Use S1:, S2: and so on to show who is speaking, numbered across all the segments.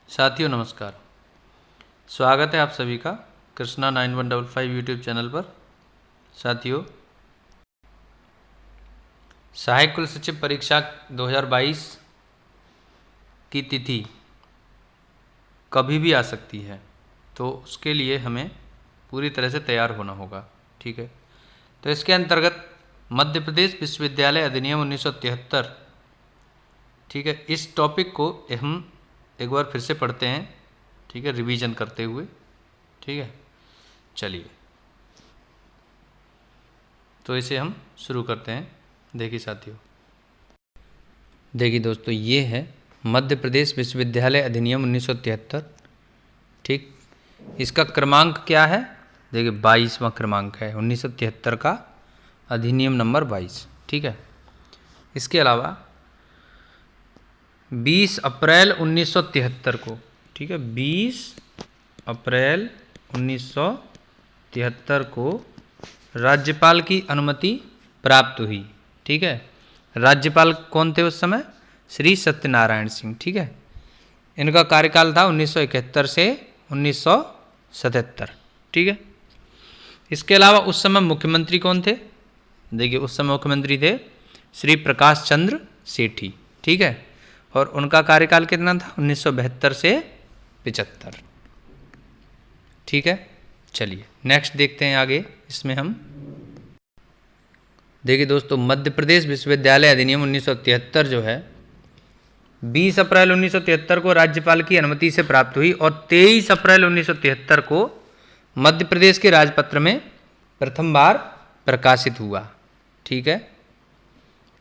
S1: साथियों नमस्कार। स्वागत है आप सभी का कृष्णा 9155 यूट्यूब चैनल पर। साथियों, सहायक कुल सचिव परीक्षा 2022 की तिथि कभी भी आ सकती है, तो उसके लिए हमें पूरी तरह से तैयार होना होगा। ठीक है, तो इसके अंतर्गत मध्य प्रदेश विश्वविद्यालय अधिनियम 1973, ठीक है, इस टॉपिक को हम एक बार फिर से पढ़ते हैं। ठीक है, रिवीजन करते हुए। ठीक है, चलिए तो इसे हम शुरू करते हैं। देखिए साथियों, देखिए दोस्तों, ये है मध्य प्रदेश विश्वविद्यालय अधिनियम 1973। ठीक, इसका क्रमांक क्या है? देखिए 22वां क्रमांक है 1973 का, अधिनियम नंबर 22। ठीक है, इसके अलावा 20 अप्रैल 1973 को, ठीक है, 20 अप्रैल 1973 को राज्यपाल की अनुमति प्राप्त हुई। ठीक है, राज्यपाल कौन थे उस समय? श्री सत्यनारायण सिंह। ठीक है, इनका कार्यकाल था 1971 से 1977। ठीक है, इसके अलावा उस समय मुख्यमंत्री कौन थे? देखिए उस समय मुख्यमंत्री थे श्री प्रकाश चंद्र सेठी। ठीक है, और उनका कार्यकाल कितना था? 1972 से 75। ठीक है, चलिए नेक्स्ट देखते हैं आगे। इसमें हम देखिए दोस्तों, मध्य प्रदेश विश्वविद्यालय अधिनियम 1973 जो है 20 अप्रैल 1973 को राज्यपाल की अनुमति से प्राप्त हुई और 23 अप्रैल 1973 को मध्य प्रदेश के राजपत्र में प्रथम बार प्रकाशित हुआ। ठीक है,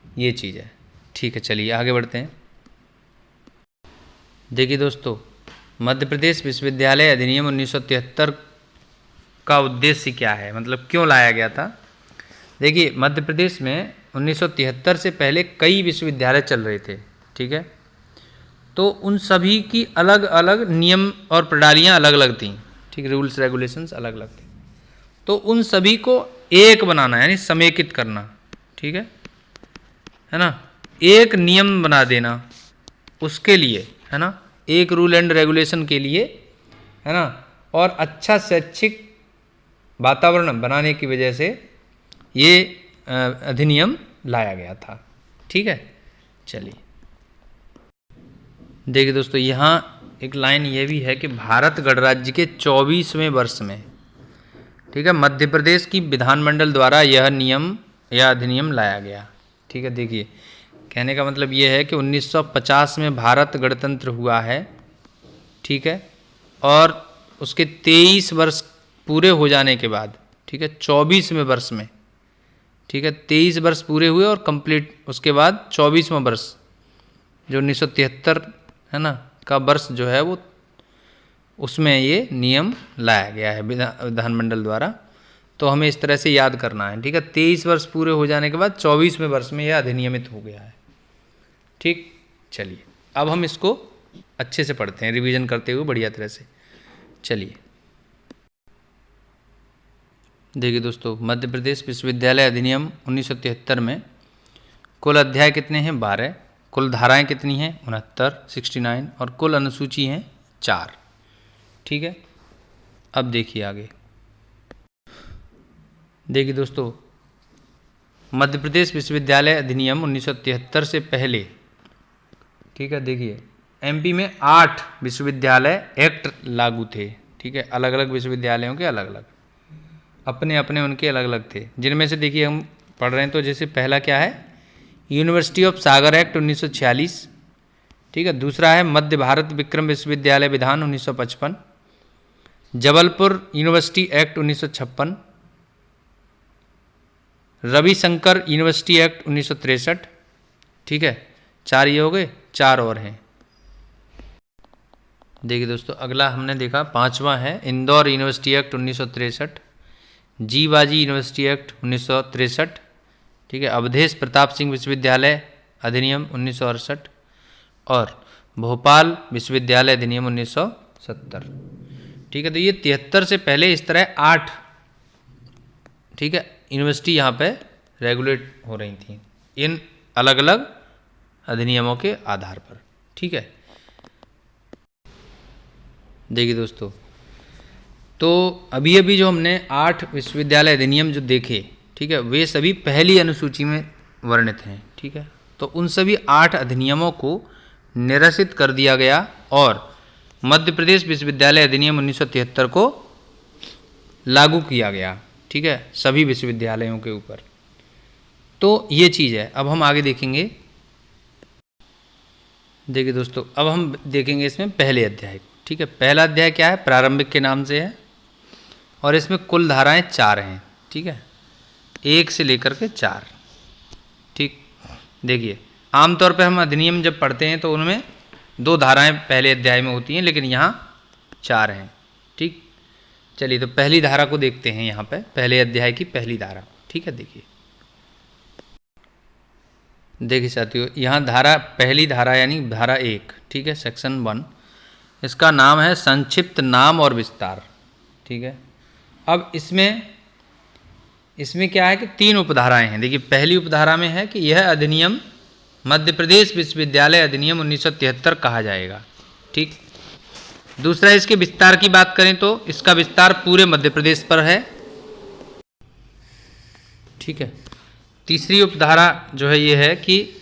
S1: ये चीज़ है। ठीक है, चलिए आगे बढ़ते हैं। देखिए दोस्तों, मध्य प्रदेश विश्वविद्यालय अधिनियम 1973 का उद्देश्य क्या है, मतलब क्यों लाया गया था? देखिए मध्य प्रदेश में 1973 से पहले कई विश्वविद्यालय चल रहे थे। ठीक है, तो उन सभी की अलग अलग नियम और प्रणालियाँ अलग अलग थीं। ठीक, रूल्स रेगुलेशंस अलग अलग थे, तो उन सभी को एक बनाना यानी समेकित करना। ठीक है ना, एक नियम बना देना उसके लिए, है ना, एक रूल एंड रेगुलेशन के लिए, है ना, और अच्छा शैक्षिक वातावरण बनाने की वजह से ये अधिनियम लाया गया था। ठीक है, चलिए देखिए दोस्तों, यहाँ एक लाइन ये भी है कि भारत गणराज्य के 24वें वर्ष में, ठीक है, मध्य प्रदेश की विधानमंडल द्वारा यह नियम या अधिनियम लाया गया। ठीक है, देखिए कहने का मतलब ये है कि 1950 में भारत गणतंत्र हुआ है। ठीक है, और उसके 23 वर्ष पूरे हो जाने के बाद, ठीक है, 24वें वर्ष में, ठीक है, 23 वर्ष पूरे हुए और कंप्लीट उसके बाद 24वां वर्ष जो 1973 है ना का वर्ष जो है वो, उसमें ये नियम लाया गया है विधानमंडल द्वारा। तो हमें इस तरह से याद करना है। ठीक है, 23 वर्ष पूरे हो जाने के बाद 24वें वर्ष में यह अधिनियमित हो गया है। ठीक, चलिए अब हम इसको अच्छे से पढ़ते हैं, रिवीजन करते हुए बढ़िया तरह से। चलिए देखिए दोस्तों, मध्य प्रदेश विश्वविद्यालय अधिनियम 1973 में कुल अध्याय कितने हैं? 12। कुल धाराएं कितनी हैं? 69 और कुल अनुसूची हैं 4। ठीक है, अब देखिए आगे। देखिए दोस्तों, मध्य प्रदेश विश्वविद्यालय अधिनियम 1973 से पहले, ठीक है, देखिए एमपी में 8 विश्वविद्यालय एक्ट लागू थे। ठीक है, अलग अलग विश्वविद्यालयों के अलग अलग अपने अपने उनके अलग अलग थे, जिनमें से देखिए हम पढ़ रहे हैं। तो जैसे पहला क्या है? University of Sagar act 1946। ठीक है, दूसरा है मध्य भारत विक्रम विश्वविद्यालय विधान 1955, Jabalpur university act 1956, Ravishankar university act 1963। ठीक है, 4 ये हो गए, 4 और हैं। देखिए दोस्तों, अगला हमने देखा 5वां है Indore university act 1963, Jiwaji university act 1963। ठीक है, अवधेश प्रताप सिंह विश्वविद्यालय अधिनियम 1968 और भोपाल विश्वविद्यालय अधिनियम 1970। ठीक है, तो ये 73 से पहले इस तरह 8, ठीक है, यूनिवर्सिटी यहाँ पे रेगुलेट हो रही थी इन अलग अलग अधिनियमों के आधार पर। ठीक है, देखिए दोस्तों, तो अभी अभी जो हमने 8 विश्वविद्यालय अधिनियम जो देखे, ठीक है, वे सभी पहली अनुसूची में वर्णित हैं। ठीक है, तो उन सभी 8 अधिनियमों को निरसित कर दिया गया और मध्य प्रदेश विश्वविद्यालय अधिनियम 1973 को लागू किया गया। ठीक है, सभी विश्वविद्यालयों के ऊपर। तो ये चीज़ है। अब हम आगे देखेंगे। देखिए दोस्तों, अब हम देखेंगे इसमें पहले अध्याय को। ठीक है, पहला अध्याय क्या है? प्रारंभिक के नाम से है और इसमें कुल धाराएं 4 हैं। ठीक है, 1 से लेकर के 4। ठीक, देखिए आमतौर पे हम अधिनियम जब पढ़ते हैं तो उनमें 2 धाराएं पहले अध्याय में होती हैं, लेकिन यहाँ 4 हैं। ठीक, चलिए तो पहली धारा को देखते हैं यहाँ पे, पहले अध्याय की पहली धारा। ठीक है, देखिए साथियों, यहाँ धारा, पहली धारा यानी धारा 1, ठीक है, सेक्शन 1, इसका नाम है संक्षिप्त नाम और विस्तार। ठीक है, अब इसमें क्या है कि 3 उपधाराएं हैं। देखिए पहली उपधारा में है कि यह अधिनियम मध्य प्रदेश विश्वविद्यालय अधिनियम 1973 कहा जाएगा। ठीक, दूसरा इसके विस्तार की बात करें तो इसका विस्तार पूरे मध्य प्रदेश पर है। ठीक है, तीसरी उपधारा जो है ये है कि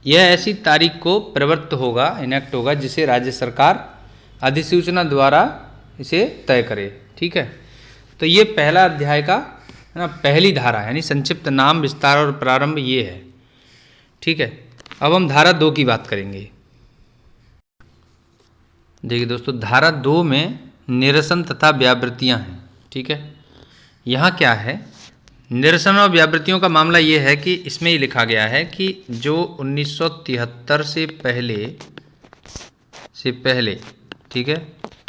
S1: यह ऐसी तारीख को प्रवृत्त होगा, इनेक्ट होगा, जिसे राज्य सरकार अधिसूचना द्वारा इसे तय करे। ठीक है, तो ये पहला अध्याय का है ना, पहली धारा यानी संक्षिप्त नाम, विस्तार और प्रारंभ ये है। ठीक है, अब हम धारा 2 की बात करेंगे। देखिए दोस्तों, धारा 2 में निरसन तथा व्यावृत्तियां हैं। ठीक है, यहाँ क्या है, निरसन और व्यावृत्तियों का मामला ये है कि इसमें ही लिखा गया है कि जो 1973 से पहले ठीक है,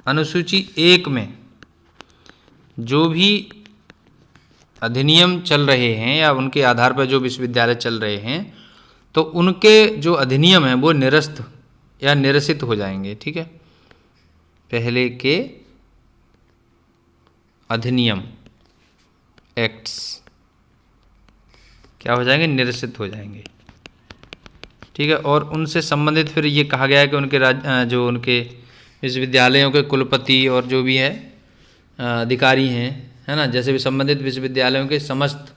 S1: अनुसूची 1 में जो भी अधिनियम चल रहे हैं या उनके आधार पर जो विश्वविद्यालय चल रहे हैं, तो उनके जो अधिनियम हैं वो निरस्त या निरसित हो जाएंगे। ठीक है, पहले के अधिनियम एक्ट्स क्या हो जाएंगे? निरसित हो जाएंगे। ठीक है, और उनसे संबंधित फिर ये कहा गया है कि उनके जो उनके विश्वविद्यालयों के कुलपति और जो भी है अधिकारी हैं, है ना, जैसे भी संबंधित विश्वविद्यालयों के समस्त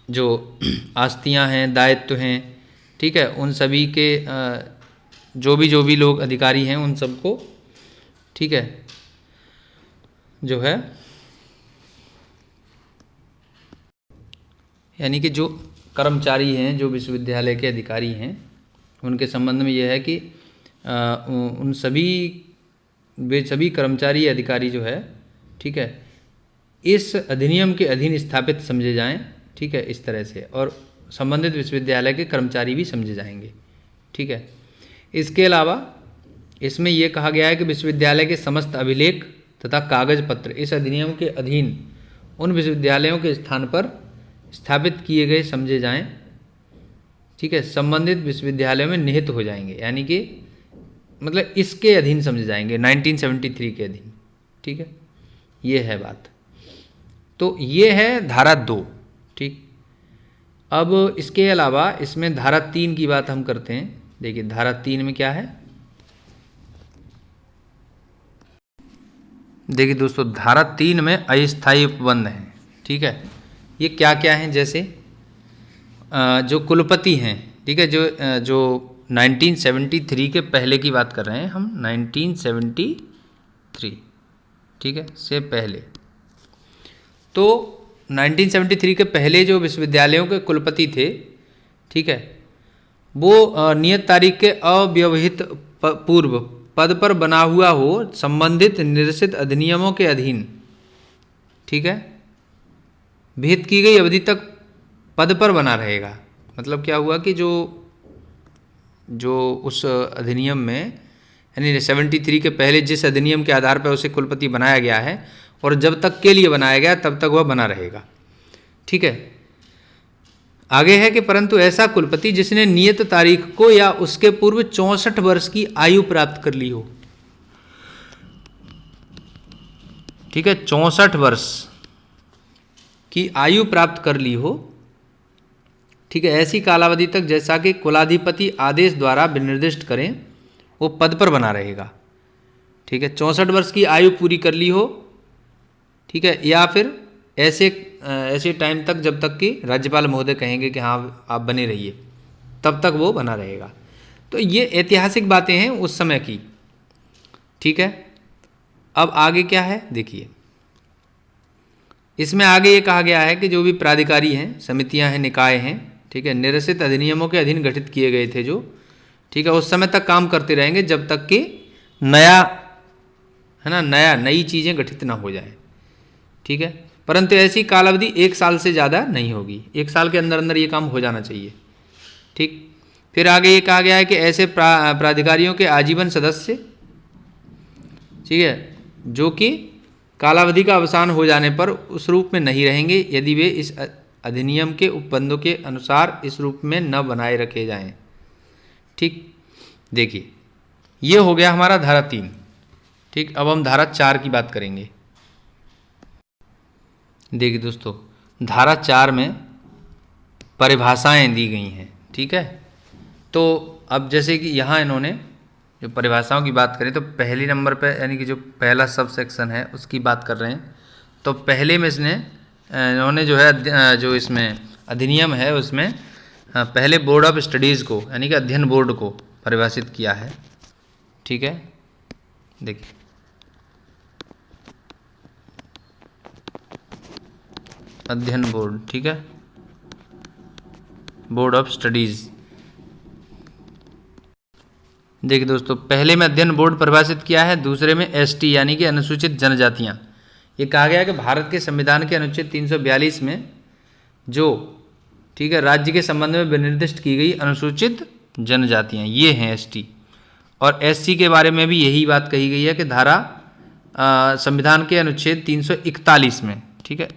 S1: जो आस्तियां हैं, दायित्व हैं, ठीक है, उन सभी के जो भी लोग अधिकारी हैं उन सबको, ठीक है, जो है यानी कि जो कर्मचारी हैं, जो विश्वविद्यालय के अधिकारी हैं, उनके संबंध में यह है कि उन वे सभी कर्मचारी अधिकारी जो है, ठीक है, इस अधिनियम के अधीन स्थापित समझे जाएं। ठीक है, इस तरह से, और संबंधित विश्वविद्यालय के कर्मचारी भी समझे जाएंगे। ठीक है, इसके अलावा इसमें यह कहा गया है कि विश्वविद्यालय के समस्त अभिलेख तथा कागज पत्र इस अधिनियम के अधीन उन विश्वविद्यालयों के स्थान पर स्थापित किए गए समझे जाएं। ठीक है, संबंधित विश्वविद्यालयों में निहित हो जाएंगे, यानी कि मतलब इसके अधीन समझे जाएंगे, 1973 के अधीन। ठीक है, ये है बात। तो ये है धारा 2। ठीक, अब इसके अलावा इसमें धारा 3 की बात हम करते हैं। देखिए धारा 3 में क्या है, देखिए दोस्तों, धारा 3 में अस्थायी उपबंध हैं। ठीक है, ये क्या क्या हैं, जैसे जो कुलपति हैं, ठीक है, जो 1973 के पहले की बात कर रहे हैं हम, 1973, ठीक है, से पहले। तो 1973 के पहले जो विश्वविद्यालयों के कुलपति थे, ठीक है, वो नियत तारीख के अव्यवहित पूर्व पद पर बना हुआ हो संबंधित निरसित अधिनियमों के अधीन, ठीक है, विहित की गई अवधि तक पद पर बना रहेगा। मतलब क्या हुआ कि जो उस अधिनियम में यानी 73 के पहले जिस अधिनियम के आधार पर उसे कुलपति बनाया गया है और जब तक के लिए बनाया गया तब तक वह बना रहेगा। ठीक है, आगे है कि परंतु ऐसा कुलपति जिसने नियत तारीख को या उसके पूर्व 64 वर्ष की आयु प्राप्त कर ली हो, ठीक है, 64 वर्ष की आयु प्राप्त कर ली हो, ठीक है, ऐसी कालावधि तक जैसा कि कुलाधिपति आदेश द्वारा विनिर्दिष्ट करें, वो पद पर बना रहेगा। ठीक है, 64 वर्ष की आयु पूरी कर ली हो, ठीक है, या फिर ऐसे टाइम तक जब तक कि राज्यपाल महोदय कहेंगे कि हाँ आप बने रहिए, तब तक वो बना रहेगा। तो ये ऐतिहासिक बातें हैं उस समय की, ठीक है। अब आगे क्या है देखिए, इसमें आगे ये कहा गया है कि जो भी प्राधिकारी हैं, समितियां हैं, निकाय हैं, ठीक है, निरसित अधिनियमों के अधीन गठित किए गए थे जो, ठीक है, उस समय तक काम करते रहेंगे जब तक कि नया, है ना, नई चीज़ें गठित ना हो जाए, ठीक है। परंतु ऐसी कालावधि 1 साल से ज़्यादा नहीं होगी, 1 साल के अंदर अंदर ये काम हो जाना चाहिए, ठीक। फिर आगे ये कहा गया है कि ऐसे प्राधिकारियों के आजीवन सदस्य, ठीक है, जो कि कालावधि का अवसान हो जाने पर उस रूप में नहीं रहेंगे यदि वे इस अधिनियम के उपबंधों के अनुसार इस रूप में न बनाए रखे जाएं, ठीक। देखिए ये हो गया हमारा धारा 3, ठीक। अब हम धारा 4 की बात करेंगे। देखिए दोस्तों, धारा 4 में परिभाषाएं दी गई हैं, ठीक है। तो अब जैसे कि यहाँ इन्होंने जो परिभाषाओं की बात करें तो पहली नंबर पे, यानी कि जो पहला सब सेक्शन है उसकी बात कर रहे हैं। तो पहले में इन्होंने जो है, जो इसमें अधिनियम है उसमें पहले बोर्ड ऑफ स्टडीज़ को, यानी कि अध्ययन बोर्ड को परिभाषित किया है, ठीक है। देखिए अध्ययन बोर्ड, ठीक है, बोर्ड ऑफ स्टडीज़। देखिए दोस्तों, पहले में अध्ययन बोर्ड परिभाषित किया है, दूसरे में एसटी यानी कि अनुसूचित जनजातियाँ। ये कहा गया है कि भारत के संविधान के अनुच्छेद 342 में जो, ठीक है, राज्य के संबंध में विनिर्दिष्ट की गई अनुसूचित जनजातियाँ ये हैं एसटी। और एससी के बारे में भी यही बात कही गई है कि धारा संविधान के अनुच्छेद 341 में, ठीक है,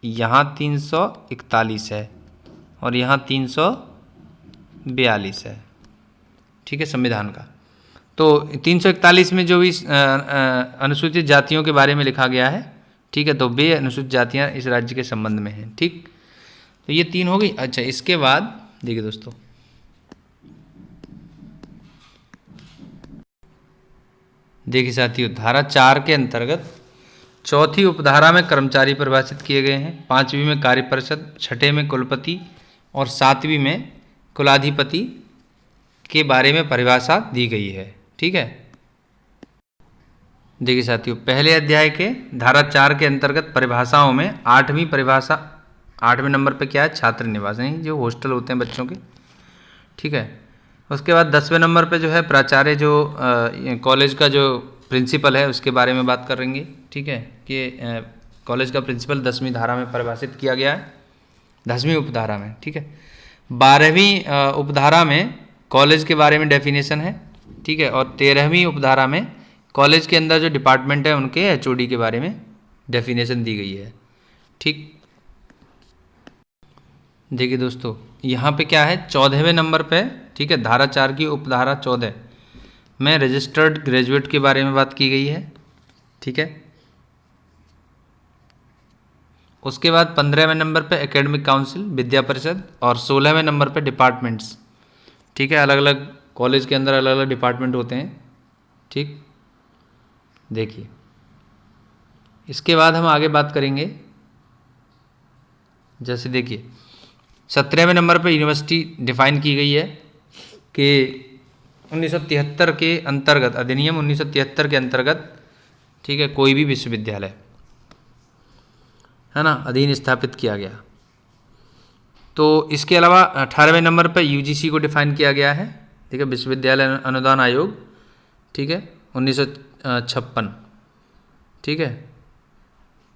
S1: यहाँ 341 है और यहाँ 342 है, ठीक है, संविधान का। तो 341 में जो भी अनुसूचित जातियों के बारे में लिखा गया है, ठीक है, तो वे अनुसूचित जातियाँ इस राज्य के संबंध में हैं, ठीक। तो ये 3 हो गई। अच्छा, इसके बाद देखिए दोस्तों, देखिए साथियों, धारा 4 के अंतर्गत चौथी उपधारा में कर्मचारी परिभाषित किए गए हैं, 5वीं में कार्य परिषद, 6ठे में कुलपति और 7वीं में कुलाधिपति के बारे में परिभाषा दी गई है, ठीक है। देखिए साथियों, पहले अध्याय के धारा 4 के अंतर्गत परिभाषाओं में 8वीं परिभाषा, 8वें नंबर पे क्या है, छात्र निवास, यानी जो हॉस्टल होते हैं बच्चों के, ठीक है। उसके बाद 10वें नंबर पे जो है प्राचार्य, जो कॉलेज का जो प्रिंसिपल है उसके बारे में बात करेंगे, ठीक है, कि कॉलेज का प्रिंसिपल 10वीं धारा में परिभाषित किया गया है, 10वीं उपधारा में, ठीक है। 12वीं उपधारा में कॉलेज के बारे में डेफिनेशन है, ठीक है, और 13वीं उपधारा में कॉलेज के अंदर जो डिपार्टमेंट है उनके एचओडी के बारे में डेफिनेशन दी गई है, ठीक। देखिए दोस्तों, यहाँ पे क्या है, 14वें नंबर पे, ठीक है, धारा 4 की उपधारा 14 में रजिस्टर्ड ग्रेजुएट के बारे में बात की गई है, ठीक है। उसके बाद 15वें नंबर पे एकेडमिक काउंसिल, विद्या परिषद, और 16वें नंबर पे डिपार्टमेंट्स, ठीक है, अलग अलग कॉलेज के अंदर अलग अलग डिपार्टमेंट होते हैं, ठीक। देखिए इसके बाद हम आगे बात करेंगे, जैसे देखिए 17वें नंबर पे यूनिवर्सिटी डिफाइन की गई है कि 1973 के अंतर्गत, अधिनियम 1973 के अंतर्गत, ठीक है, कोई भी विश्वविद्यालय, है ना, अधीन स्थापित किया गया। तो इसके अलावा 18वें नंबर पर यूजीसी को डिफाइन किया गया है, ठीक है, विश्वविद्यालय अनुदान आयोग, ठीक है, 1956, ठीक है।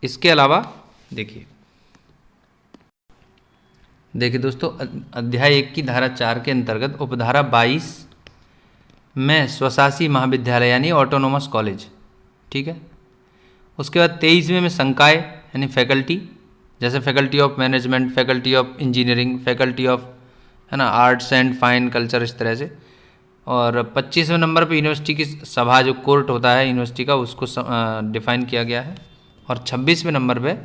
S1: इसके अलावा देखिए दोस्तों, अध्याय 1 की धारा 4 के अंतर्गत उपधारा 22 में स्वशासी महाविद्यालय यानी ऑटोनोमस कॉलेज, ठीक है। उसके बाद 23वें में संकाय यानी फैकल्टी, जैसे faculty of management, faculty of engineering, faculty of, है ना, आर्ट्स एंड फाइन कल्चर, इस तरह से। और 25वें नंबर पे यूनिवर्सिटी की सभा, जो कोर्ट होता है यूनिवर्सिटी का, उसको डिफाइन किया गया है। और 26वें नंबर पे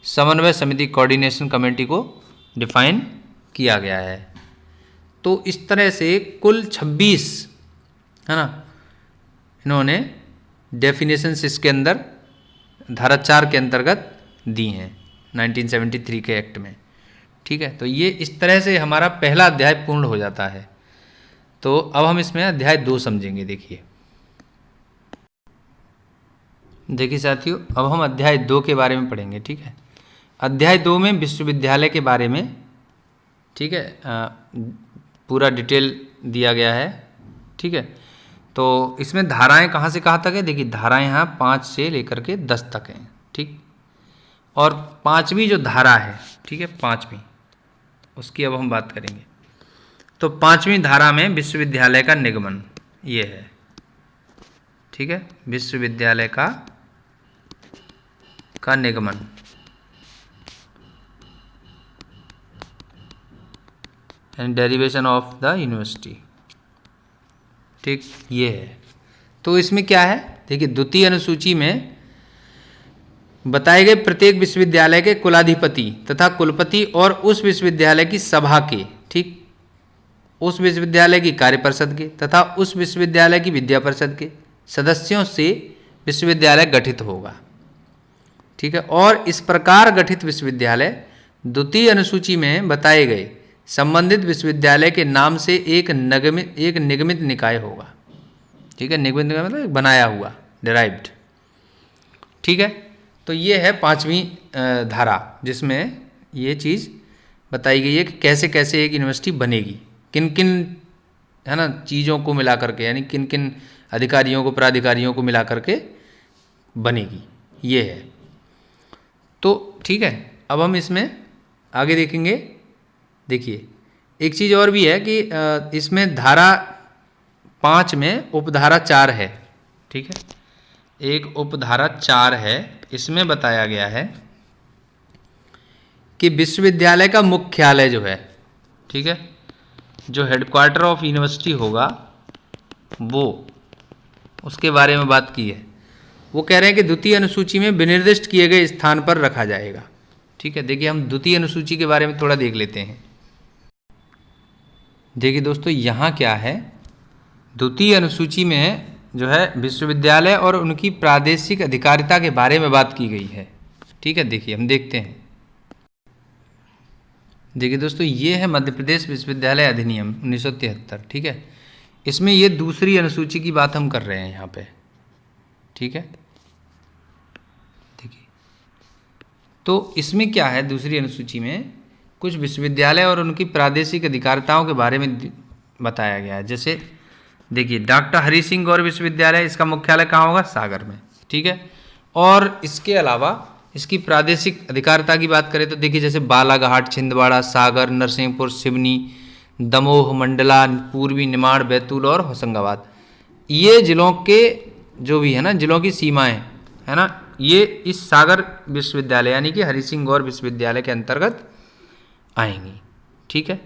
S1: समन्वय समिति, कोऑर्डिनेशन कमेटी को डिफाइन किया गया है। तो इस तरह से कुल 26, है ना, इन्होंने डेफिनेशंस इसके अंदर धारा 4 के अंतर्गत दी हैं 1973 के एक्ट में। ठीक है, तो ये इस तरह से हमारा पहला अध्याय पूर्ण हो जाता है। तो अब हम इसमें अध्याय 2 समझेंगे। देखिए साथियों, अब हम अध्याय 2 के बारे में पढ़ेंगे। ठीक है, अध्याय 2 में विश्वविद्यालय के बारे में, ठीक है, पूरा डिटेल दिया गया है। ठीक है, तो इसमें धाराएं कहाँ से कहाँ तक है? देखिए धाराएं यहाँ 5 से लेकर के 10 तक हैं। ठीक, और 5वीं जो धारा है, ठीक है, 5वीं, उसकी अब हम बात करेंगे। तो 5वीं धारा में विश्वविद्यालय का निगमन ये है। ठीक है, विश्वविद्यालय का निगमन, and derivation of the university. ठीक, ये है। तो इसमें क्या है? देखिए द्वितीय अनुसूची में बताए गए प्रत्येक विश्वविद्यालय के कुलाधिपति तथा कुलपति और उस विश्वविद्यालय की सभा के, ठीक, उस विश्वविद्यालय की कार्य परिषद के तथा उस विश्वविद्यालय की विद्या परिषद के सदस्यों से विश्वविद्यालय गठित होगा। ठीक है, और इस प्रकार गठित विश्वविद्यालय द्वितीय अनुसूची में बताए गए संबंधित विश्वविद्यालय के नाम से एक निगमित निकाय होगा। ठीक है, निगमित निकाय मतलब एक बनाया हुआ, डिराइव्ड। ठीक है, तो ये है 5वीं धारा, जिसमें ये चीज़ बताई गई है कि कैसे कैसे एक यूनिवर्सिटी बनेगी, किन किन, है ना, चीज़ों को मिला करके, यानी किन किन अधिकारियों को, प्राधिकारियों को मिला करके बनेगी, ये है। तो ठीक है, अब हम इसमें आगे देखेंगे। देखिए एक चीज़ और भी है कि इसमें धारा 5 में उपधारा 4 है। ठीक है, एक उपधारा 4 है, इसमें बताया गया है कि विश्वविद्यालय का मुख्यालय जो है, ठीक है, जो हेडक्वार्टर ऑफ यूनिवर्सिटी होगा, वो उसके बारे में बात की है। वो कह रहे हैं कि द्वितीय अनुसूची में विनिर्दिष्ट किए गए स्थान पर रखा जाएगा। ठीक है, देखिए हम द्वितीय अनुसूची के बारे में थोड़ा देख लेते हैं। देखिए दोस्तों, यहाँ क्या है, द्वितीय अनुसूची में जो है विश्वविद्यालय और उनकी प्रादेशिक अधिकारिता के बारे में बात की गई है। ठीक है, देखिए हम देखते हैं। देखिए दोस्तों, ये है मध्य प्रदेश विश्वविद्यालय अधिनियम 1973। ठीक है, इसमें ये दूसरी अनुसूची की बात हम कर रहे हैं यहाँ पे। ठीक है, देखिए तो इसमें क्या है, दूसरी अनुसूची में कुछ विश्वविद्यालय और उनकी प्रादेशिक अधिकारिताओं के बारे में बताया गया है। जैसे देखिए डॉक्टर हरि सिंह गौर विश्वविद्यालय, इसका मुख्यालय कहाँ होगा? सागर में। ठीक है, और इसके अलावा इसकी प्रादेशिक अधिकारिता की बात करें तो देखिए जैसे बालाघाट, छिंदवाड़ा, सागर, नरसिंहपुर, सिवनी, दमोह, मंडला, पूर्वी, निमाड़, बैतूल और होशंगाबाद, ये जिलों के जो भी है ना, जिलों की सीमाएं है ना, ये इस सागर विश्वविद्यालय यानी कि हरि सिंह गौर विश्वविद्यालय के अंतर्गत आएंगी। ठीक है,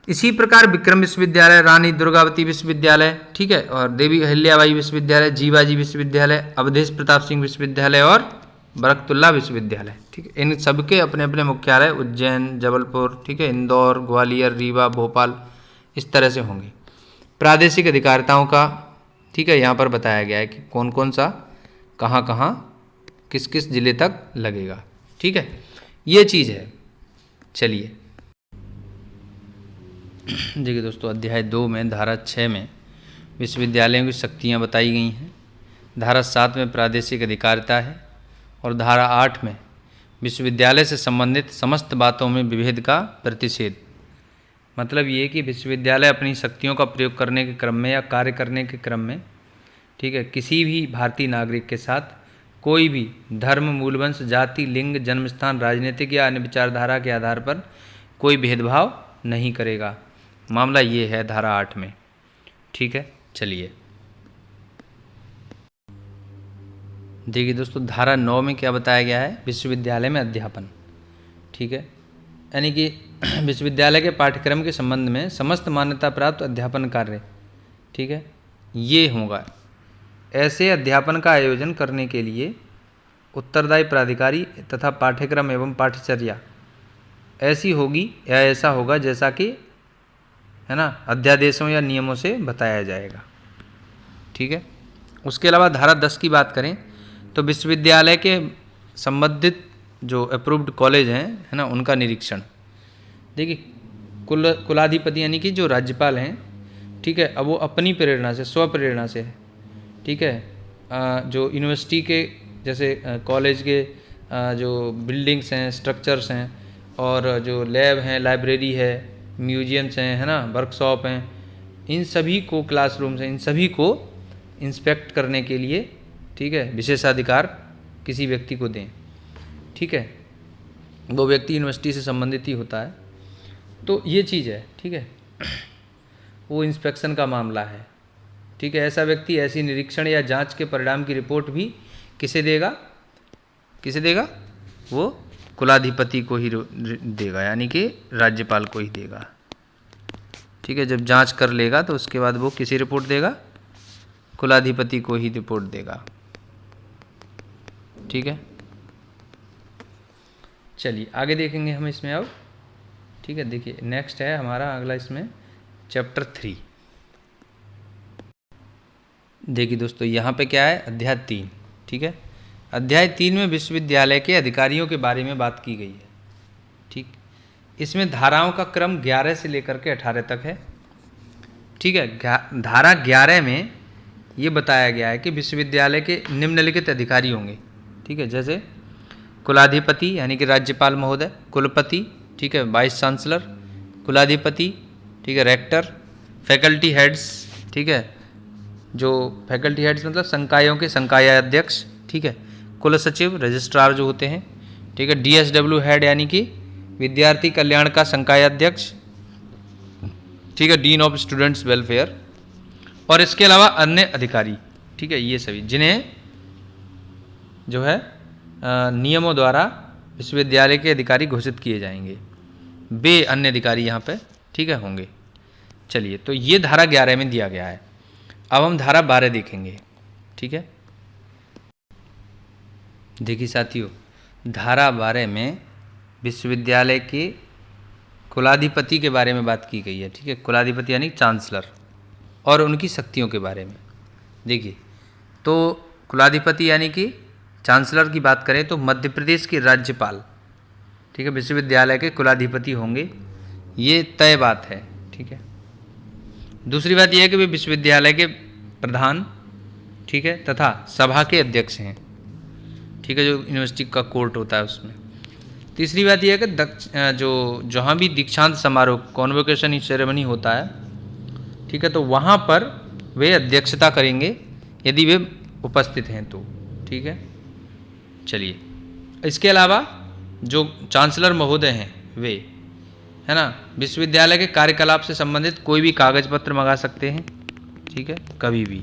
S1: इसी प्रकार विक्रम विश्वविद्यालय, रानी दुर्गावती विश्वविद्यालय, ठीक है, और देवी अहिल्याबाई विश्वविद्यालय, जीवाजी विश्वविद्यालय, अवधेश प्रताप सिंह विश्वविद्यालय और बरकतुल्लाह विश्वविद्यालय। ठीक है, इन सबके अपने अपने मुख्यालय उज्जैन, जबलपुर, ठीक है, इंदौर, ग्वालियर, रीवा, भोपाल, इस तरह से होंगे। प्रादेशिक अधिकारिताओं का, ठीक है, यहाँ पर बताया गया है कि कौन कौन सा कहाँ कहाँ किस किस जिले तक लगेगा। ठीक है, ये चीज़ है। चलिए देखिए दोस्तों, अध्याय 2 में धारा 6 में विश्वविद्यालयों की शक्तियाँ बताई गई हैं। धारा 7 में प्रादेशिक अधिकारिता है और धारा 8 में विश्वविद्यालय से संबंधित समस्त बातों में विभेद का प्रतिषेध। मतलब ये कि विश्वविद्यालय अपनी शक्तियों का प्रयोग करने के क्रम में या कार्य करने के क्रम में, ठीक है, किसी भी भारतीय नागरिक के साथ कोई भी धर्म, मूलवंश, जाति, लिंग, जन्मस्थान, राजनीतिक या अन्य विचारधारा के आधार पर कोई भेदभाव नहीं करेगा। मामला ये है धारा 8 में। ठीक है, चलिए देखिए दोस्तों, धारा 9 में क्या बताया गया है? विश्वविद्यालय में अध्यापन। ठीक है, यानी कि विश्वविद्यालय के पाठ्यक्रम के संबंध में समस्त मान्यता प्राप्त अध्यापन कार्य, ठीक है, ये होगा। ऐसे अध्यापन का आयोजन करने के लिए उत्तरदायी प्राधिकारी तथा पाठ्यक्रम एवं पाठ्यचर्या ऐसी होगी या ऐसा होगा जैसा कि, है ना, अध्यादेशों या नियमों से बताया जाएगा। ठीक है, उसके अलावा धारा 10 की बात करें तो विश्वविद्यालय के संबंधित जो अप्रूव्ड कॉलेज हैं, है ना, उनका निरीक्षण। देखिए कुलाधिपति यानी कि जो राज्यपाल हैं, ठीक है, अब वो अपनी प्रेरणा से, स्व प्रेरणा से, ठीक है, जो यूनिवर्सिटी के जैसे कॉलेज के जो बिल्डिंग्स हैं, स्ट्रक्चर्स हैं, और जो लैब हैं, लाइब्रेरी है, म्यूजियम्स हैं, है ना, वर्कशॉप हैं, इन सभी को, क्लासरूम्स हैं, इन सभी को इंस्पेक्ट करने के लिए, ठीक है, विशेषाधिकार किसी व्यक्ति को दें। ठीक है, वो व्यक्ति यूनिवर्सिटी से संबंधित ही होता है। तो ये चीज़ है, ठीक है, वो इंस्पेक्शन का मामला है। ठीक है, ऐसा व्यक्ति ऐसी निरीक्षण या जांच के परिणाम की रिपोर्ट भी किसे देगा, किसे देगा, वो कुलाधिपति को ही देगा, यानी कि राज्यपाल को ही देगा। ठीक है, जब जांच कर लेगा तो उसके बाद वो किसी रिपोर्ट देगा, कुलाधिपति को ही रिपोर्ट देगा। ठीक है, चलिए आगे देखेंगे हम इसमें अब। ठीक है, देखिए नेक्स्ट है हमारा अगला इसमें चैप्टर 3। देखिए दोस्तों यहाँ पे क्या है, अध्याय 3। ठीक है, अध्याय 3 में विश्वविद्यालय के अधिकारियों के बारे में बात की गई है। ठीक, इसमें धाराओं का क्रम 11 से लेकर के 18 तक है। ठीक है, धारा 11 में ये बताया गया है कि विश्वविद्यालय के निम्नलिखित अधिकारी होंगे। ठीक है, जैसे कुलाधिपति यानी कि राज्यपाल महोदय, कुलपति, ठीक है, वाइस चांसलर, कुलाधिपति, ठीक है, रेक्टर, फैकल्टी हेड्स, ठीक है, जो फैकल्टी हेड्स मतलब संकायों के संकायाध्यक्ष, ठीक है, कुल सचिव, रजिस्ट्रार जो होते हैं, ठीक है, DSW हेड यानी कि विद्यार्थी कल्याण का संकायाध्यक्ष, ठीक है, डीन ऑफ स्टूडेंट्स वेलफेयर, और इसके अलावा अन्य अधिकारी। ठीक है, ये सभी जिन्हें जो है नियमों द्वारा विश्वविद्यालय के अधिकारी घोषित किए जाएंगे, वे अन्य अधिकारी यहाँ पे, ठीक है, होंगे। चलिए, तो ये धारा 11 में दिया गया है। अब हम धारा 12 देखेंगे। ठीक है, देखिए साथियों, धारा 12 में विश्वविद्यालय के कुलाधिपति के बारे में बात की गई है। ठीक है, कुलाधिपति यानी चांसलर, और उनकी शक्तियों के बारे में। देखिए, तो कुलाधिपति यानी कि चांसलर की बात करें तो मध्य प्रदेश के राज्यपाल, ठीक है, विश्वविद्यालय के कुलाधिपति होंगे, ये तय बात है। ठीक है, दूसरी बात यह है कि वे विश्वविद्यालय के प्रधान, ठीक है, तथा सभा के अध्यक्ष हैं। ठीक है, जो यूनिवर्सिटी का कोर्ट होता है उसमें। तीसरी बात यह है कि जो जहाँ भी दीक्षांत समारोह, कॉन्वोकेशन सेरेमनी होता है, ठीक है, तो वहाँ पर वे अध्यक्षता करेंगे यदि वे उपस्थित हैं तो। ठीक है, चलिए, इसके अलावा जो चांसलर महोदय हैं वे, है ना, विश्वविद्यालय के कार्यकलाप से संबंधित कोई भी कागज पत्र मंगा सकते हैं। ठीक है, कभी भी।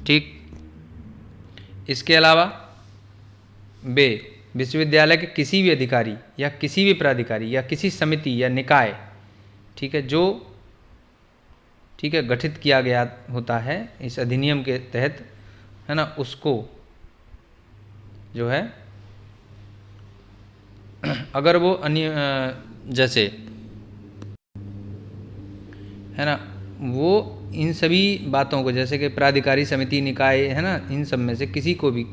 S1: ठीक, इसके अलावा वे विश्वविद्यालय के किसी भी अधिकारी या किसी भी प्राधिकारी या किसी समिति या निकाय, ठीक है, जो, ठीक है, गठित किया गया होता है इस अधिनियम के तहत, है ना, उसको जो है अगर वो अन्य जैसे, है ना, वो इन सभी बातों को, जैसे कि प्राधिकारी, समिति, निकाय, है ना, इन सब में से किसी को भी,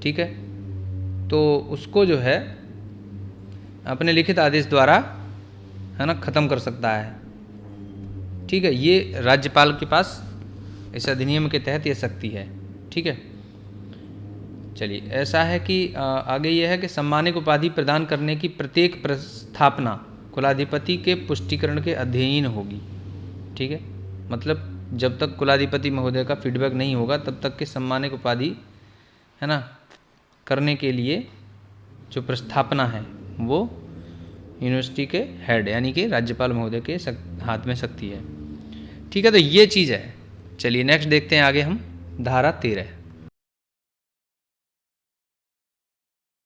S1: ठीक है, तो उसको जो है अपने लिखित आदेश द्वारा, है ना, ख़त्म कर सकता है। ठीक है, ये राज्यपाल के पास इस अधिनियम के तहत ये शक्ति है। ठीक है, चलिए, ऐसा है कि आगे यह है कि सम्मानित उपाधि प्रदान करने की प्रत्येक प्रस्थापना कुलाधिपति के पुष्टिकरण के अधीन होगी। ठीक है, मतलब जब तक कुलाधिपति महोदय का फीडबैक नहीं होगा तब तक के सम्मानित उपाधि, है ना, करने के लिए जो प्रस्थापना है वो यूनिवर्सिटी के हेड यानी कि राज्यपाल महोदय के हाथ में शक्ति है। ठीक है, तो ये चीज़ है। चलिए नेक्स्ट देखते हैं आगे हम धारा 13।